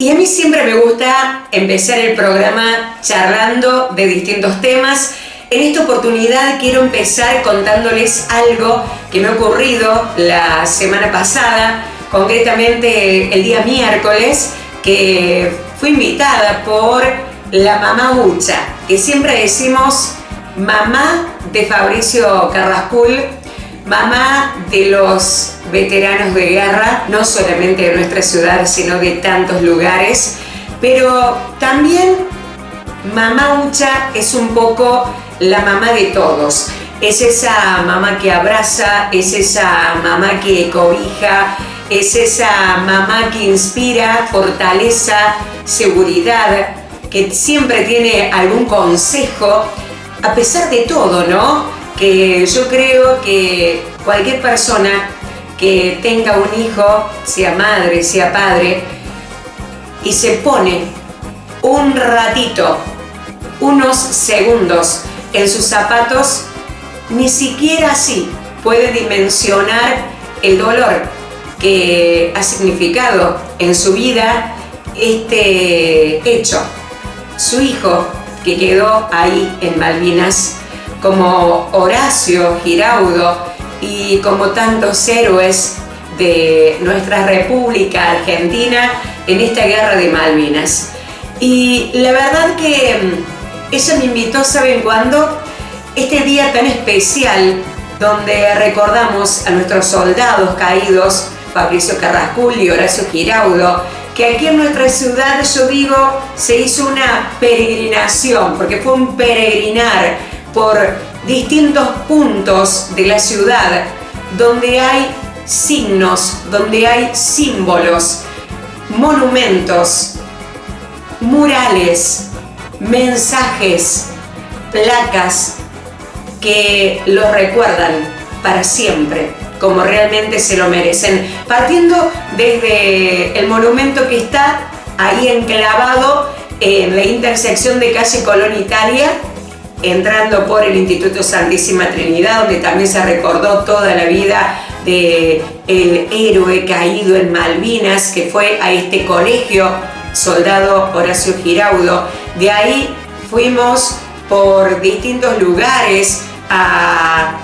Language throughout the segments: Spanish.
Y a mí siempre me gusta empezar el programa charlando de distintos temas. En esta oportunidad quiero empezar contándoles algo que me ha ocurrido la semana pasada, concretamente el día miércoles, que fui invitada por la mamá Ucha, que siempre decimos mamá de Fabricio Carrascul, mamá de los veteranos de guerra, no solamente de nuestra ciudad, sino de tantos lugares. Pero también mamá Ucha es un poco la mamá de todos. Es esa mamá que abraza, es esa mamá que cobija, es esa mamá que inspira fortaleza, seguridad, que siempre tiene algún consejo, a pesar de todo, ¿no? Que yo creo que cualquier persona que tenga un hijo, sea madre, sea padre, y se pone un ratito, unos segundos en sus zapatos, ni siquiera así puede dimensionar el dolor que ha significado en su vida este hecho. Su hijo, que quedó ahí en Malvinas, como Horacio Giraudo y como tantos héroes de nuestra República Argentina en esta guerra de Malvinas. Y la verdad que ella me invitó, ¿saben cuándo? Este día tan especial donde recordamos a nuestros soldados caídos, Fabricio Carrascul y Horacio Giraudo, que aquí en nuestra ciudad, yo digo, se hizo una peregrinación, porque fue un peregrinar por distintos puntos de la ciudad donde hay signos, donde hay símbolos, monumentos, murales, mensajes, placas que los recuerdan para siempre, como realmente se lo merecen. Partiendo desde el monumento que está ahí enclavado en la intersección de calle Colón Italia, entrando por el Instituto Santísima Trinidad, donde también se recordó toda la vida del héroe caído en Malvinas, que fue a este colegio, soldado Horacio Giraudo. De ahí fuimos por distintos lugares a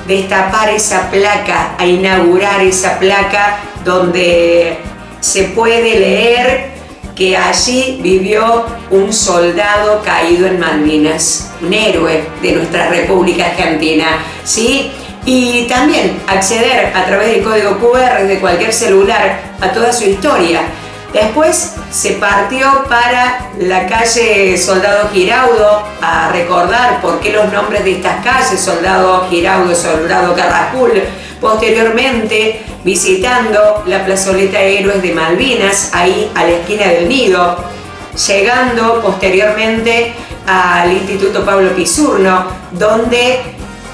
destapar esa placa, a inaugurar esa placa donde se puede leer que allí vivió un soldado caído en Malvinas, un héroe de nuestra República Argentina, ¿sí? Y también acceder a través del código QR de cualquier celular a toda su historia. Después se partió para la calle Soldado Giraudo a recordar por qué los nombres de estas calles, Soldado Giraudo, Soldado Carrascul. Posteriormente, visitando la plazoleta Héroes de Malvinas, ahí a la esquina del Nido, llegando posteriormente al Instituto Pablo Pisurno, donde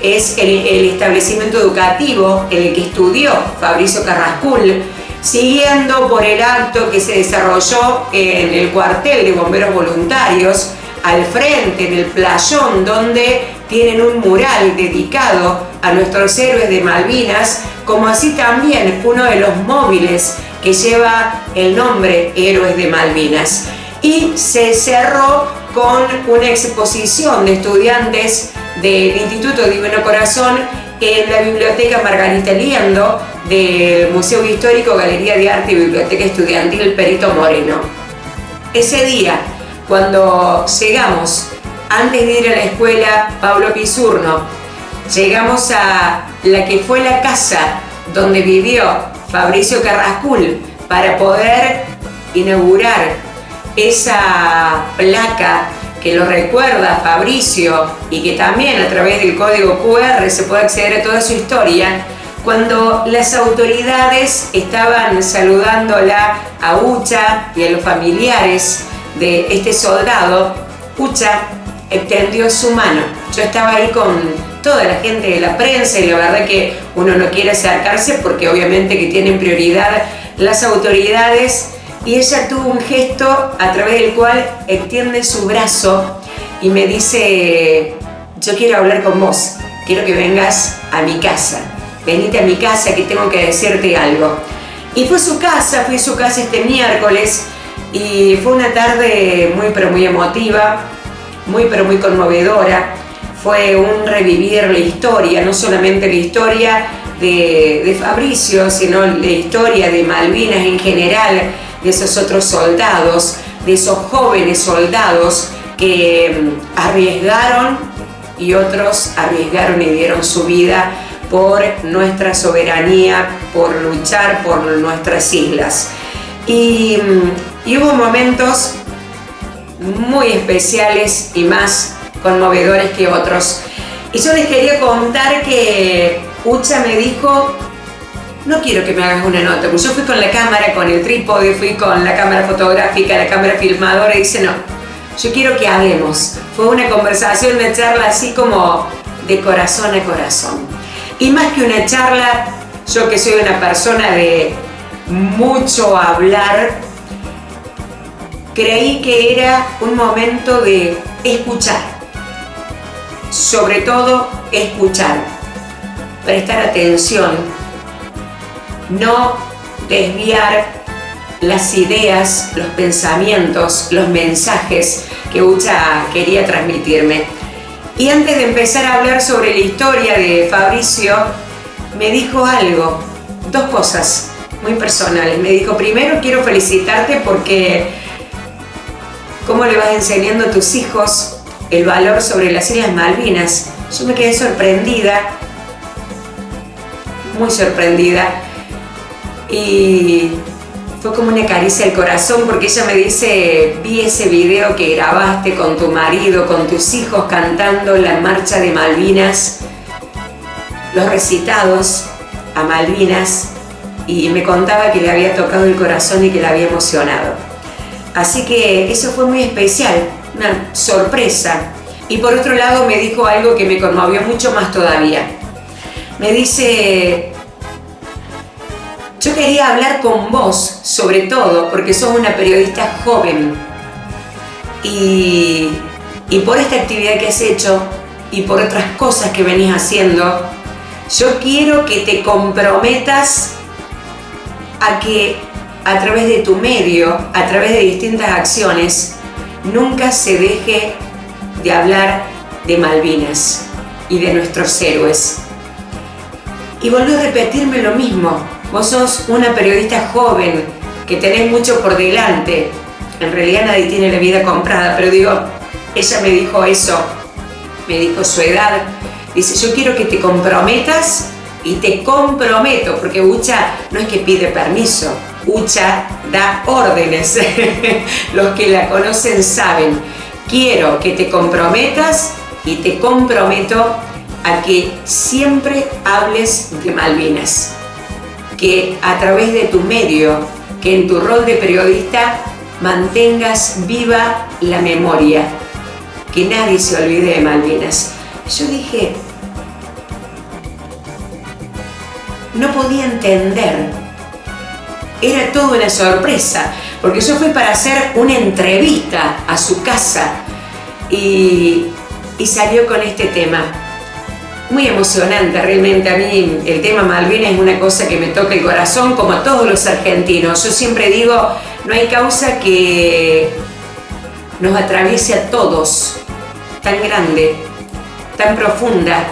es el establecimiento educativo en el que estudió Fabricio Carrascul, siguiendo por el acto que se desarrolló en el cuartel de bomberos voluntarios, al frente, en el playón, donde tienen un mural dedicado a nuestros héroes de Malvinas, como así también uno de los móviles que lleva el nombre Héroes de Malvinas. Y se cerró con una exposición de estudiantes del Instituto Divino Corazón en la Biblioteca Margarita Liendo del Museo Histórico, Galería de Arte y Biblioteca Estudiantil Perito Moreno. Ese día, cuando llegamos, antes de ir a la escuela Pablo Pisurno, llegamos a la que fue la casa donde vivió Fabricio Carrascul para poder inaugurar esa placa que lo recuerda a Fabricio y que también a través del código QR se puede acceder a toda su historia. Cuando las autoridades estaban saludándola a Ucha y a los familiares de este soldado, Ucha extendió su mano. Yo estaba ahí con toda la gente de la prensa y la verdad que uno no quiere acercarse porque obviamente que tienen prioridad las autoridades, y ella tuvo un gesto a través del cual extiende su brazo y me dice: yo quiero hablar con vos, quiero que vengas a mi casa, venite a mi casa que tengo que decirte algo. Y fui a su casa este miércoles Y fue una tarde muy pero muy emotiva, muy pero muy conmovedora. Fue un revivir la historia, no solamente la historia de Fabricio, sino la historia de Malvinas en general, de esos otros soldados, de esos jóvenes soldados que arriesgaron y otros arriesgaron y dieron su vida por nuestra soberanía, por luchar por nuestras islas. Y hubo momentos muy especiales y más conmovedores que otros. Y yo les quería contar que Ucha me dijo: no quiero que me hagas una nota, porque yo fui con la cámara, con el trípode, fui con la cámara fotográfica, la cámara filmadora, y dice: no, yo quiero que hablemos. Fue una conversación, una charla así como de corazón a corazón. Y más que una charla, yo que soy una persona de mucho hablar, creí que era un momento de escuchar, sobre todo escuchar, prestar atención, no desviar las ideas, los pensamientos, los mensajes que Ucha quería transmitirme. Y antes de empezar a hablar sobre la historia de Fabricio, me dijo algo, dos cosas muy personales. Me dijo: primero, quiero felicitarte porque cómo le vas enseñando a tus hijos el valor sobre las Islas Malvinas. Yo me quedé sorprendida, muy sorprendida, y fue como una caricia al corazón, porque ella me dice: vi ese video que grabaste con tu marido, con tus hijos cantando la marcha de Malvinas, los recitados a Malvinas, y me contaba que le había tocado el corazón y que le había emocionado. Así que eso fue muy especial, una sorpresa. Y por otro lado me dijo algo que me conmovió mucho más todavía. Me dice: yo quería hablar con vos, sobre todo, porque sos una periodista joven. Y por esta actividad que has hecho y por otras cosas que venís haciendo, yo quiero que te comprometas a que a través de tu medio, a través de distintas acciones, nunca se deje de hablar de Malvinas y de nuestros héroes. Y volvió a repetirme lo mismo: vos sos una periodista joven, que tenés mucho por delante. En realidad nadie tiene la vida comprada, pero digo, ella me dijo eso, me dijo su edad. Dice: yo quiero que te comprometas, y te comprometo, porque Ucha no es que pide permiso, Ucha da órdenes. Los que la conocen saben. Quiero que te comprometas y te comprometo a que siempre hables de Malvinas, que a través de tu medio, que en tu rol de periodista mantengas viva la memoria, que nadie se olvide de Malvinas. Yo dije, no podía entender, era toda una sorpresa, porque yo fui para hacer una entrevista a su casa y salió con este tema. Muy emocionante realmente. A mí el tema Malvinas es una cosa que me toca el corazón, como a todos los argentinos. Yo siempre digo, no hay causa que nos atraviese a todos tan grande, tan profunda,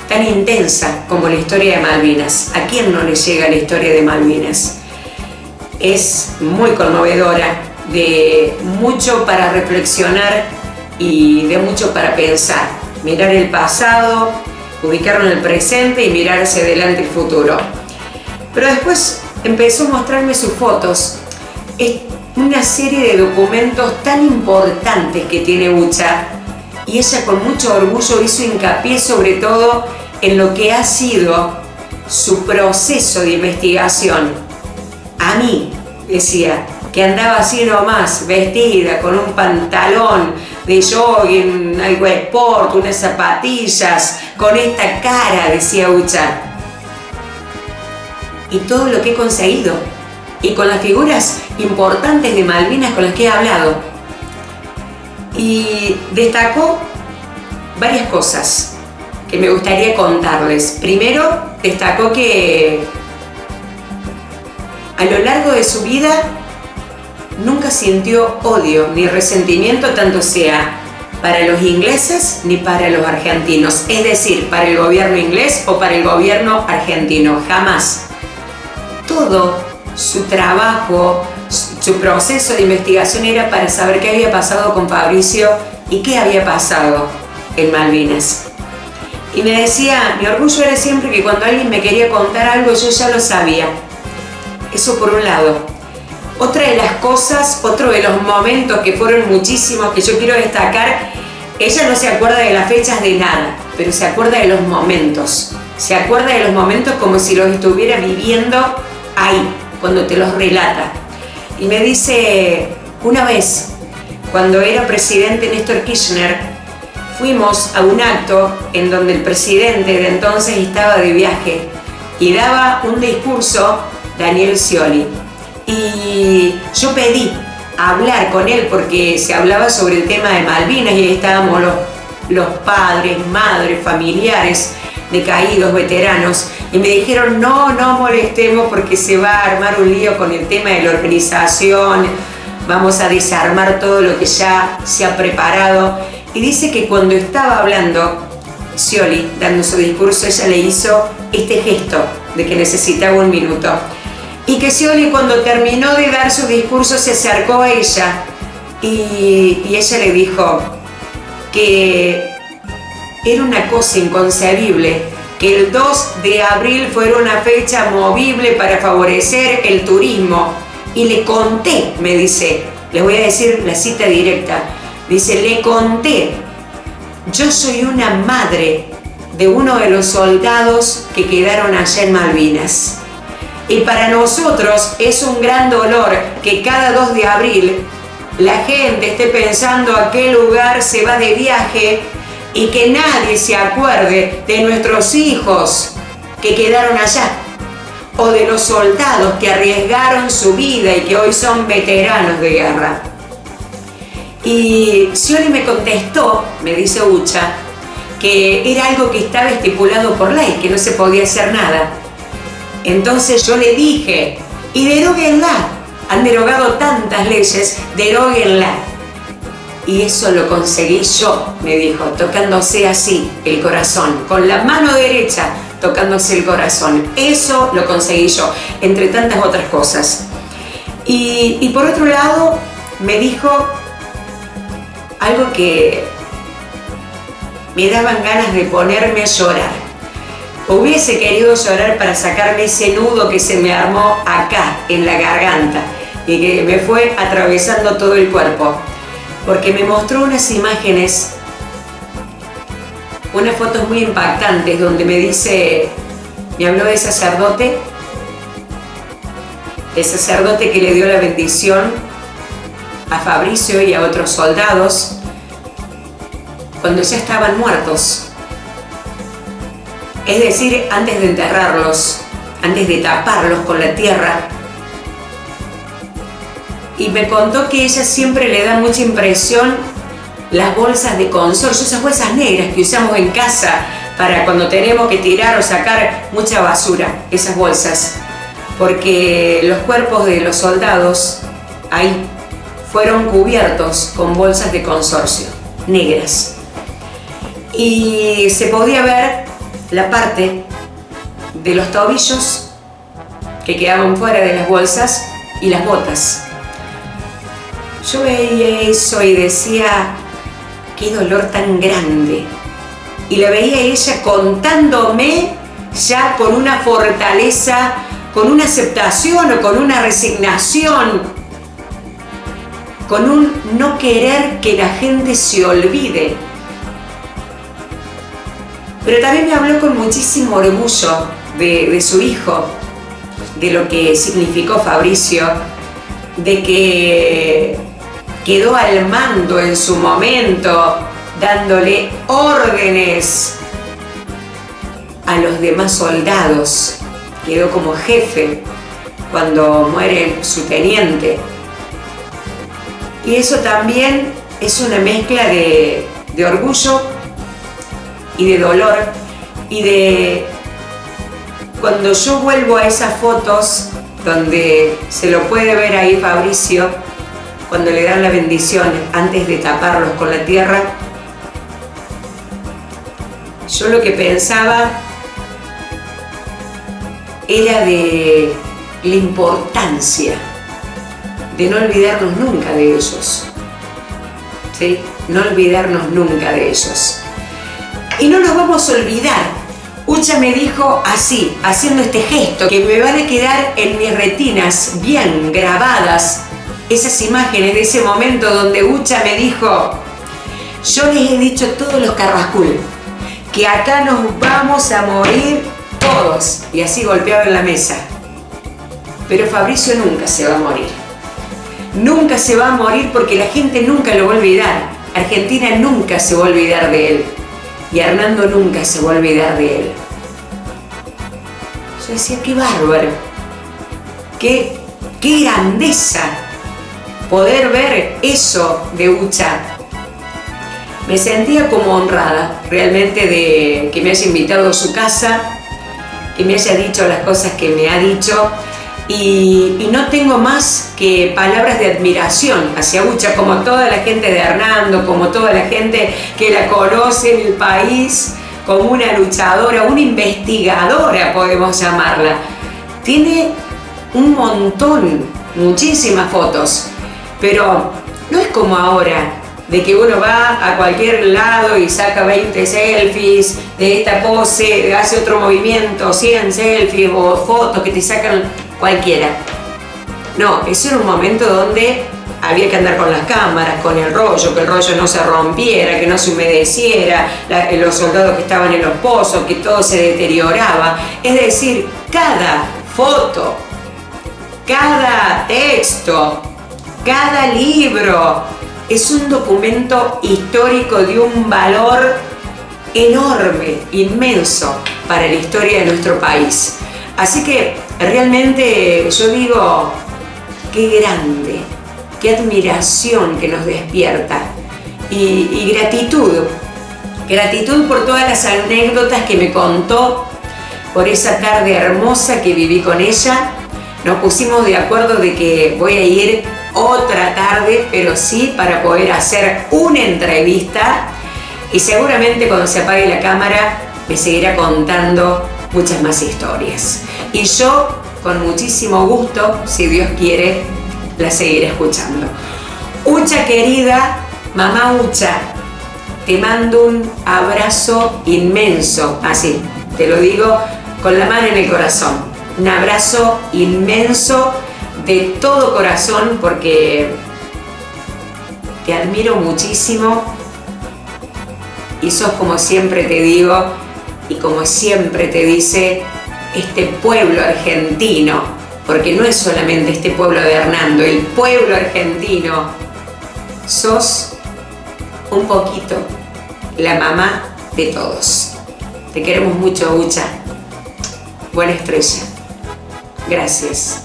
tan intensa como la historia de Malvinas. ¿A quién no le llega la historia de Malvinas? Es muy conmovedora, de mucho para reflexionar y de mucho para pensar. Mirar el pasado, ubicarlo en el presente y mirar hacia adelante el futuro. Pero después empezó a mostrarme sus fotos. Es una serie de documentos tan importantes que tiene Ucha, y ella con mucho orgullo hizo hincapié sobre todo en lo que ha sido su proceso de investigación. A mí, decía, que andaba así nomás, vestida con un pantalón de jogging, algo de sport, unas zapatillas, con esta cara, decía Ucha. Y todo lo que he conseguido, y con las figuras importantes de Malvinas con las que he hablado. Y destacó varias cosas que me gustaría contarles. Primero, destacó que a lo largo de su vida nunca sintió odio ni resentimiento, tanto sea para los ingleses ni para los argentinos, es decir, para el gobierno inglés o para el gobierno argentino, jamás. Todo su trabajo, su proceso de investigación era para saber qué había pasado con Fabricio y qué había pasado en Malvinas. Y me decía, mi orgullo era siempre que cuando alguien me quería contar algo yo ya lo sabía. Eso por un lado. Otra de las cosas, otro de los momentos que fueron muchísimos que yo quiero destacar, ella no se acuerda de las fechas de nada, pero se acuerda de los momentos. Se acuerda de los momentos como si los estuviera viviendo ahí, cuando te los relata. Y me dice, una vez, cuando era presidente Néstor Kirchner, fuimos a un acto en donde el presidente de entonces estaba de viaje y daba un discurso Daniel Scioli. Y yo pedí hablar con él porque se hablaba sobre el tema de Malvinas y ahí estábamos los padres, madres, familiares de caídos, veteranos, y me dijeron no molestemos porque se va a armar un lío con el tema de la organización, vamos a desarmar todo lo que ya se ha preparado. Y dice que cuando estaba hablando Scioli, dando su discurso, ella le hizo este gesto de que necesitaba un minuto. Y que Scioli, cuando terminó de dar su discurso, se acercó a ella y ella le dijo que era una cosa inconcebible que el 2 de abril fuera una fecha movible para favorecer el turismo. Y le conté, me dice, les voy a decir la cita directa, dice, le conté, yo soy una madre de uno de los soldados que quedaron allá en Malvinas. Y para nosotros es un gran dolor que cada 2 de abril la gente esté pensando a qué lugar se va de viaje y que nadie se acuerde de nuestros hijos que quedaron allá o de los soldados que arriesgaron su vida y que hoy son veteranos de guerra. Y Scioli me contestó, me dice Ucha, que era algo que estaba estipulado por ley, que no se podía hacer nada. Entonces yo le dije, y deróguenla, han derogado tantas leyes, deróguenla. Y eso lo conseguí yo, me dijo, tocándose así el corazón, con la mano derecha tocándose el corazón. Eso lo conseguí yo, entre tantas otras cosas. Y por otro lado, me dijo algo que me daban ganas de ponerme a llorar. Hubiese querido llorar para sacarme ese nudo que se me armó acá, en la garganta, y que me fue atravesando todo el cuerpo. Porque me mostró unas imágenes, unas fotos muy impactantes, donde me dice, me habló de sacerdote, el sacerdote que le dio la bendición a Fabricio y a otros soldados, cuando ya estaban muertos. Es decir, antes de enterrarlos, antes de taparlos con la tierra. Y me contó que ella siempre le da mucha impresión las bolsas de consorcio, esas bolsas negras que usamos en casa para cuando tenemos que tirar o sacar mucha basura, esas bolsas. Porque los cuerpos de los soldados ahí fueron cubiertos con bolsas de consorcio, negras. Y se podía ver la parte de los tobillos que quedaban fuera de las bolsas y las botas. Yo veía eso y decía, qué dolor tan grande. Y la veía ella contándome ya con una fortaleza, con una aceptación o con una resignación, con un no querer que la gente se olvide. Pero también me habló con muchísimo orgullo de su hijo, de lo que significó Fabricio, de que quedó al mando en su momento, dándole órdenes a los demás soldados. Quedó como jefe cuando muere su teniente. Y eso también es una mezcla de orgullo y de dolor, y de cuando yo vuelvo a esas fotos donde se lo puede ver ahí Fabricio cuando le dan la bendición antes de taparlos con la tierra, yo lo que pensaba era de la importancia de no olvidarnos nunca de ellos, ¿sí? No olvidarnos nunca de ellos. Y no nos vamos a olvidar. Ucha me dijo así, haciendo este gesto, que me van a quedar en mis retinas bien grabadas esas imágenes de ese momento donde Ucha me dijo: yo les he dicho a todos los Carrascool que acá nos vamos a morir todos. Y así golpeaba en la mesa. Pero Fabricio nunca se va a morir. Nunca se va a morir porque la gente nunca lo va a olvidar. Argentina nunca se va a olvidar de él. Y Hernando nunca se va a olvidar de él. Yo decía, qué bárbaro. Qué grandeza poder ver eso de Ucha. Me sentía como honrada realmente de que me haya invitado a su casa, que me haya dicho las cosas que me ha dicho, y no tengo más que palabras de admiración hacia Ucha, como toda la gente de Hernando, como toda la gente que la conoce en el país, como una luchadora, una investigadora podemos llamarla. Tiene un montón, muchísimas fotos, pero no es como ahora, de que uno va a cualquier lado y saca 20 selfies de esta pose, hace otro movimiento, 100 selfies o fotos que te sacan cualquiera. No, eso era un momento donde había que andar con las cámaras, con el rollo, que el rollo no se rompiera, que no se humedeciera, los soldados que estaban en los pozos, que todo se deterioraba. Es decir, cada foto, cada texto, cada libro es un documento histórico de un valor enorme, inmenso para la historia de nuestro país. Así que realmente yo digo, qué grande, qué admiración que nos despierta y gratitud por todas las anécdotas que me contó, por esa tarde hermosa que viví con ella. Nos pusimos de acuerdo de que voy a ir otra tarde, pero sí para poder hacer una entrevista, y seguramente cuando se apague la cámara me seguirá contando muchas más historias. Y yo, con muchísimo gusto, si Dios quiere, la seguiré escuchando. Ucha querida, mamá Ucha, te mando un abrazo inmenso, así, te lo digo con la mano en el corazón. Un abrazo inmenso de todo corazón, porque te admiro muchísimo y sos, como siempre te digo y como siempre te dice este pueblo argentino, porque no es solamente este pueblo de Hernando, el pueblo argentino. Sos un poquito la mamá de todos. Te queremos mucho, Ucha. Buena estrella. Gracias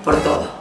por todo.